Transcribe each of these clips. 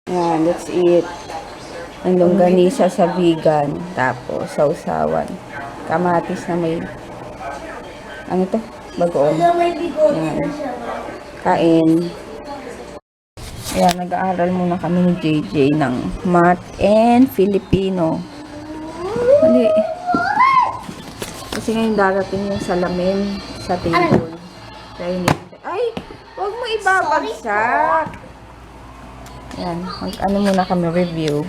Yan, let's eat. Ang longganisa sa vegan. Tapos, sausawan. Kamatis na may, ano to? Bagoong. Yan. Kain. Ayan, nag-aaral muna kami ni JJ ng Math and Filipino. Mali. Kasi ngayon darating yung salamin sa table. Ay, huwag mo ibabagsak. Ayan, ano muna kami review.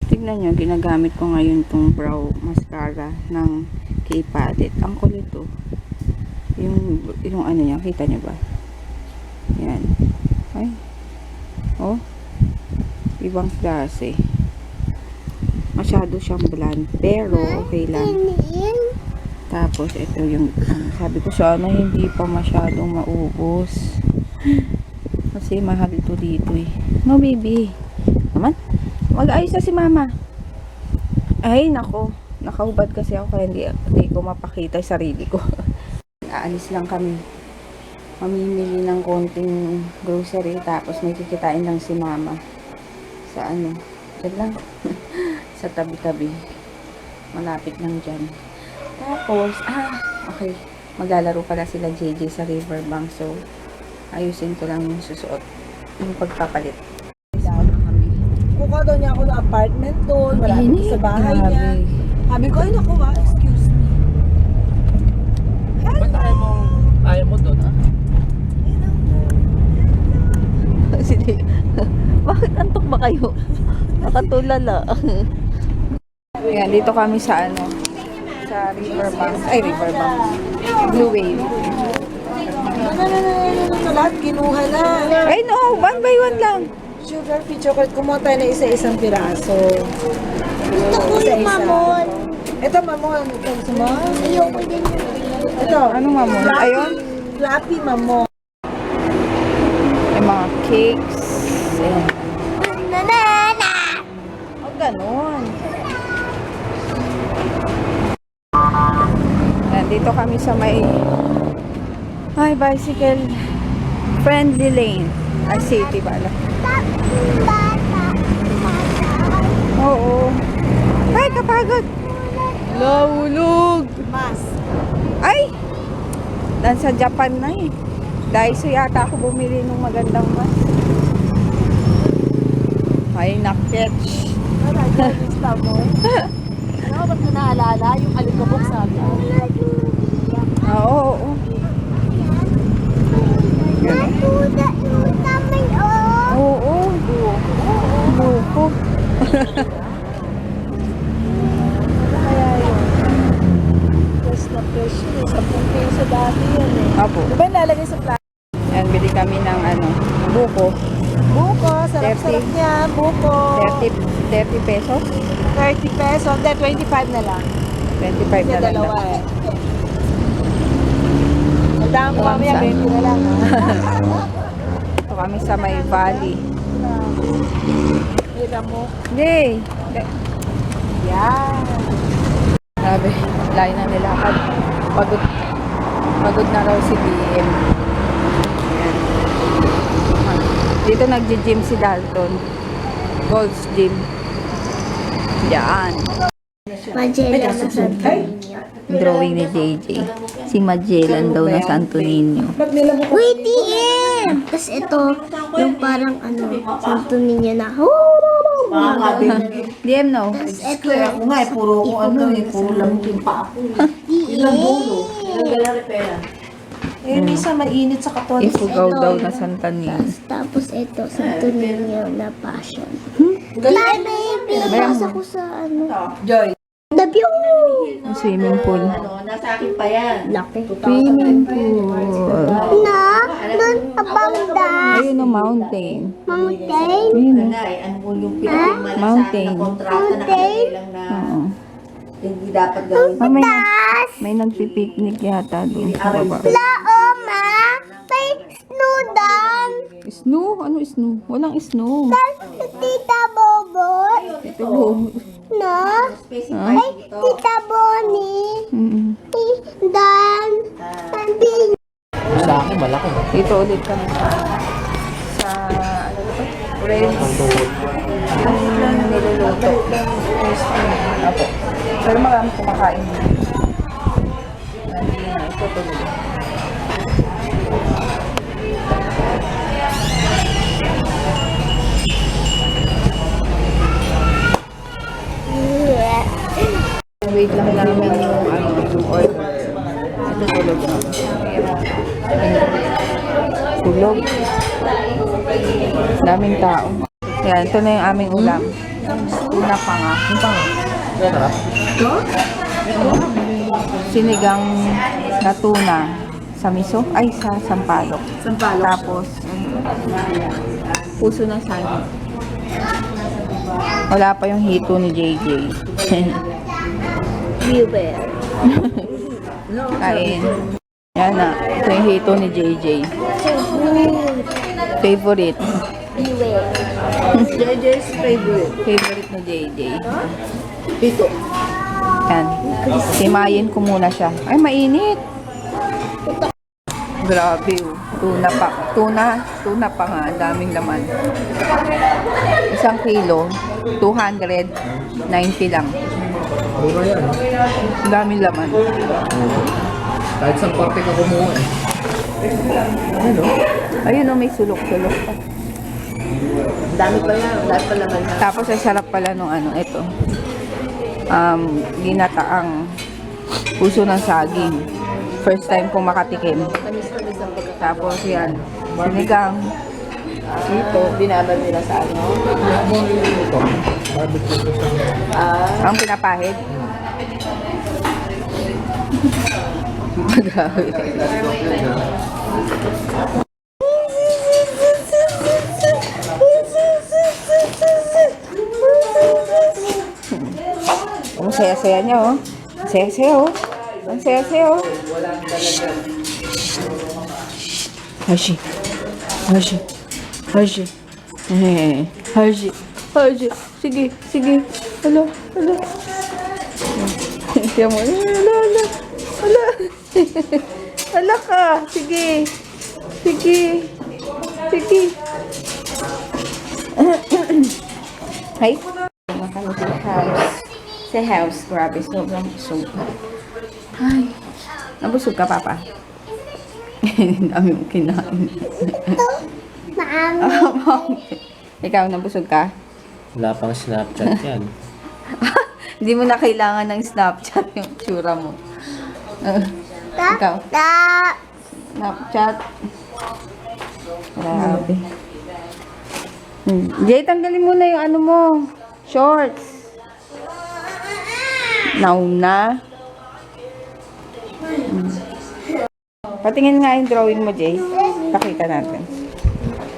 Tignan nyo, ginagamit ko ngayon tong brow mascara ng K-Palette. Ang kulit to. Yung ano niya, kita nyo ba? Ayan. Ay. Oh. Ibang klase. Masyado siyang bland. Pero, okay lang. Tapos, ito yung, sabi ko sana hindi pa masyadong maubos. Kasi mahal ito dito eh. No, baby. Naman, mag-ayos na si mama. Ay, nako. Nakahubad kasi ako kaya hindi ko mapakita yung sarili ko. Aalis lang kami. Mamimili ng konting grocery. Tapos may kikitain lang si mama. Sa ano. Diyan lang. Sa tabi-tabi. Malapit lang dyan. Tapos, okay. Maglalaro pala sila JJ sa riverbank. So, ayusin ko lang yung susuot. Yung pagpapalit. Kukuha daw niya ako ng apartment doon. Malapit sa bahay niya. Sabi ko, ay naku excuse me. Ba't ayaw mo doon, ha? Sige. Bakit antok ba kayo? Nakatulala. Ayan, dito kami sa ano, sa riverbank. Ay, riverbank. Blue Wave. Sa lahat, kinuha na. Ay, no. One by one lang. Sugar free chocolate. Kumuha tayo na isa-isang piraso. Gusto ko yung mamon. Ito, mamon. Ito, gusto mo? Ayoko din yun. Ito. Anong mamon? Ayun. Flappy mamon. Yung mga cakes. Ayan. Nanana! O, ganun. Ayan, dito kami sa may bicycle friendly lane. Ay, city pala. Oo. Ay, kapagod. Lahulog. Mas. Ay! Nasa Japan na eh. Daiso yata ako bumili ng magandang mas. Ay, naketch. Gusto mo? Ano, ba't mo naalala? Yung alikabok sabi ko. Oo. Natuda yung namin, oh. Oo. Buko. Kaya yun. Fresh na fresh yun. 10 peso dati yan eh. Apo. Diba nilalagay sa plastic? Yan, bili kami ng ano, buko. Buko, sarap-sarap niya. Buko. 30 pesos? 30 pesos. Hindi, 25 na lang. 25 Kasi na lang. dalawa eh. Tandaan ko mamaya, 20 na lang. Ito kami sa may valley. Hira mo. Hindi. Yan. Grabe, layo na nilakad. Pagod na raw si BM. Ayan. Dito nagji-gym si Dalton. Gold's Gym. Yan. Magellan na Santo Niño. Drawing ni JJ. Si Magellan daw na Santo Niño. Wait, DM! Tapos ito, yung parang ano, Santo Niño na, DM no? Tapos ito, Ako nga eh, puro ko ano eh, puro lamkin pa ako. Ilang dulo. Ilang galari pera. Eh, minsan mainit sa katawan. Ifugaw daw na Santa Niño. tapos ito, Santo Niño na passion. Hi, baby! Nasa ko sa ano. Joy. The view! Ang swimming pool. Nasa akin pa yan. Laki. Swimming pool. Na, doon abang da. Ayun o, mountain. Mountain. Ayun o. Ano po yung Mountain. na kontrata na kailang na Oo. hindi dapat gawin. Ah, Tas, may nagpipiknik yata doon sa baba. lao ma, may snoodang. Snow? Ano snow? Walang snow. Tas, tita Bobo. Ito po. Na, Ah? ay, tita Bonnie. Mm. Dan, Sa akin, malaki. Dito ulit kami sa ano ba to? Friends. Yung niluluto. Apo. Pero marami kumakain. Hindi na ito tuloy. Wait lang namin yung yung order. Ito tulog. Tulog. Daming tao. Yan, ito na yung aming ulam. Tuna pa nga. Sinigang na tuna sa miso. Ay, sa sampalok. Tapos, puso ng saging. Wala pa yung hito ni JJ. Beware. Kain. Yan na. Ito yung hito ni JJ. Favorite. Beware. JJ's favorite. Favorite ni JJ. Pito. Yan. Himayin ko muna siya. Ay, mainit. Grabe. Oh. Tuna pa. Tuna pa nga. Ang daming laman. 1 kilo. 290 lang. Mura yan. Ang daming laman. Kahit sa parte ka kumuha eh. Ayun o, may sulok-sulok pa. Dami pa yan. Dami pa naman. Tapos, ang sarap pala nung ano, ito. Ginataang puso ng saging. First time kong makatikim. Tamis-tamis ang pagkakain. Tapos, yan. Sinigang. Ito, binabad nila sa ano. Ito. Barbecue ko sa... Ang pinapahid. Grabe. Ang saya-saya niya, oh. Ang saya-saya, oh. Ang saya-saya, oh. Hershey. Hershey. Hershey. Hershey. Hershey. Sige, sige. Hala, hala. Tiyan mo. Hala, hala. Hala. Hala ka. Sige. Sige. Sige. Hi. Makano sa house. Sa house. Grabe. Sobrang busog. Ay. Nabusog ka, Papa? Ang dami mong kinain. Mami. Ikaw, nabusog ka? Wala pang Snapchat yan. Hindi mo na kailangan ng Snapchat yung tsura mo. Ikaw, Snapchat. Grabe. Jay, tanggalin mo na yung ano mo. Shorts. Nauna. Patingin nga yung drawing mo, Jay. Pakita natin.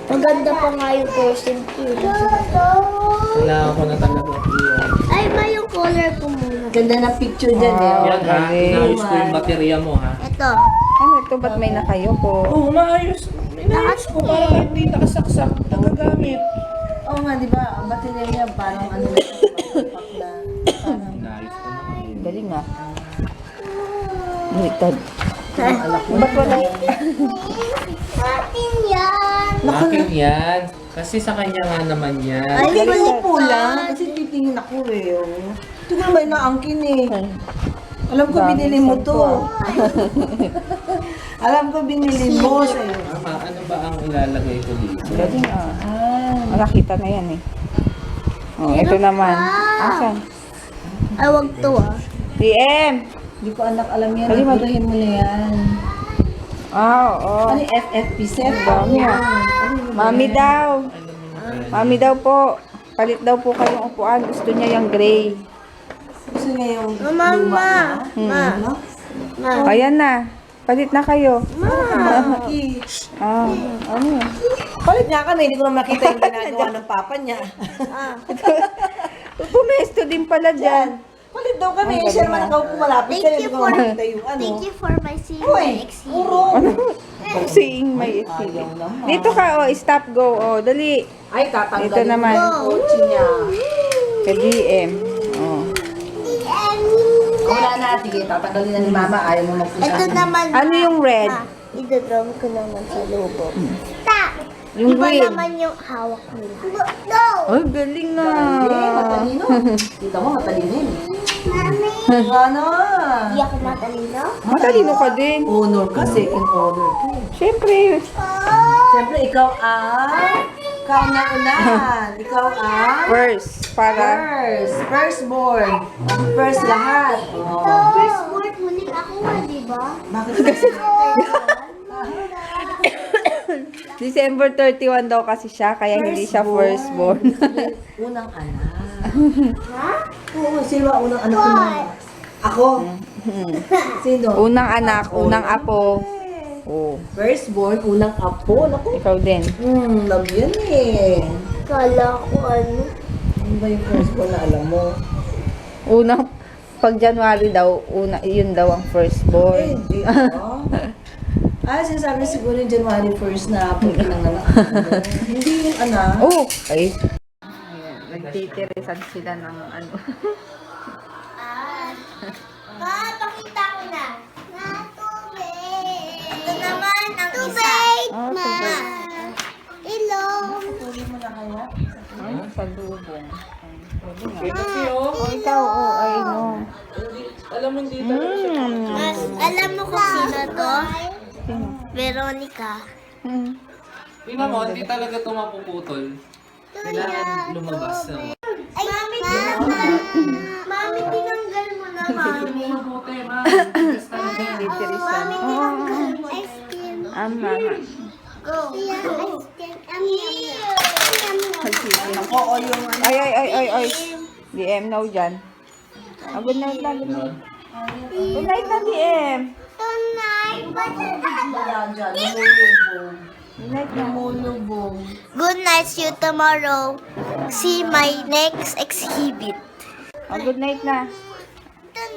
Maganda pa nga yung person ko. Kailangan ko na talaga i- Ay, ba yung color ko muna? Ganda na picture dyan eh. Oh, Yan ha, inayos ko yung baterya mo ha. Ito. Ano ito? Ba't may nakayoko? Oo, maayos. Inayos ko para hindi nakasaksak. Nagagamit. Oo nga, di ba? Ang baterya niya parang ano na papak na. Inayos ko na. Galing nga. Baliktad. Ba't wala? Atin yan. Akin yan. Kasi sa kanya nga naman yan. Ay, ganun po lang. Kasi titingin ako eh. Oh. Ito ko naman naangkin eh. Alam ko binili mo to. Alam ko binili mo sa'yo. Ano ba ang ilalagay ko dito? Galing ah. Nakita na yan eh. Oh, ito naman. Asan? Ay, wag to ah. DM! Hindi ko anak alam yan. Dali, Nagpurahin mo na yan. Ah, oo. Ano yung FFP set? Dami ah. Mami daw. Mami daw po. Palit daw po kayong upuan. Gusto niya yung gray. Gusto niya yung Mama. luma na. Ano? Ayan na. Palit na kayo. Monkey. Ah, ano? Palit nga kami. Hindi ko na makita yung ginagawa ng papa niya. Pumesto din pala dyan. Palit daw kami. Siya naman ikaw po malapit ka. Hindi ko makita yung ano. Thank you for my Uy, CX. puro. Seeing may feeling. Dito ka, oh. Stop, go. Oh, dali. Ay, tatanggalin Ito naman. yung kotse niya. Sa DM. Oh. Wala na. Sige, tatanggalin na ni mama. Ayaw mo magpunta. Ito naman. Ano yung red? Idodrum ko naman sa lobo. Stop! Yung Iba green. naman yung hawak nila. No! Oh, galing nga. Matalino. Kita mo, matalino yun. Mami! Ano? Di ako matalino? Matalino ka din. Honor ka, second honor ka. Siyempre. Siyempre, ikaw na unahan. Ikaw First. Para. firstborn. First lahat. Oh. First word, huling ako nga, di ba? Bakit kasi? December 31 daw kasi siya, kaya hindi siya firstborn. Unang anak. Ha? Oo, sino ba unang anak mo? Ako. Sino? Unang anak, unang apo. Oh, Firstborn, unang apo. Naku. ikaw din. Love yan eh. Kala ko ano. Ano ba yung firstborn na alam mo? Unang, pag January daw, yun daw ang firstborn. Hindi sinasabi siguro yung January 1st na po pinanganak. Hindi yung anak. Oh, ay. Ayan, nagtitirisan sila ng ano. Pakita ko na. Na tubig. Ito naman ang tubig. Oh, tubig. Ilong. Ay, sa lubong. Kasi oh, Oh, ikaw, oh, ay no. alam mo hindi talaga siya. Mas, alam mo kung sino to? Sino? Veronica. Hmm. Tingnan mo, hindi talaga ito mapuputol. Kailangan lumabas. No? Ay, mami, mami, tinanggal mo na, mami. Mabuti, ma. Tigas talaga. Titirisan. Mami, Oh, tinanggal mo. Ice cream. ama. Go. Ice cream. Oo, yung ano. Ay. DM now dyan. Ah, good night na, good night. Good night na, DM. Tonight, Wala dyan. Namulubong. Good night na. Namulubong. good night, see you tomorrow. See my next exhibit. Oh, good night na.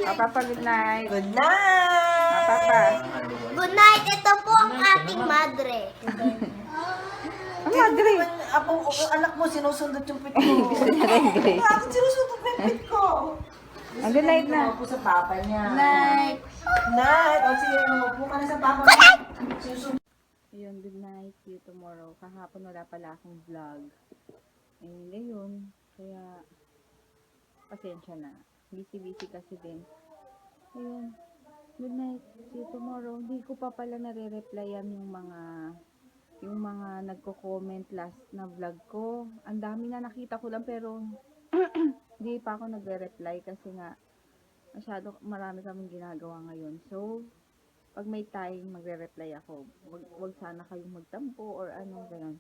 Oh, Papa, good night. Good Oh, night! Papa. Good night, ito po ang ating madre. Ang madre. Ang anak mo, sinusundot yung pit ko. Gusto niya rin, Grace. Bakit sinusundot mo yung pit ko? Ah, good night na. Ako sa papa niya. Night. Night! O sige, upo ka na sa papa niya. Sinusundot. Ayun, good night. See you tomorrow. Kahapon wala pala akong vlog. Eh, ngayon. Kaya, pasensya na. Busy-busy kasi din. Ayun. Good night. See you tomorrow. Hindi ko pa pala nare-replyan yung mga nagko-comment last na vlog ko. Ang dami na nakita ko lang pero hindi pa ako nagre-reply kasi nga marami kaming ginagawa ngayon. So, pag may time, magre-reply ako. Wag sana kayong magtampo or ano, ganun.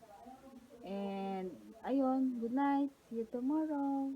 And, ayun, good night. See you tomorrow.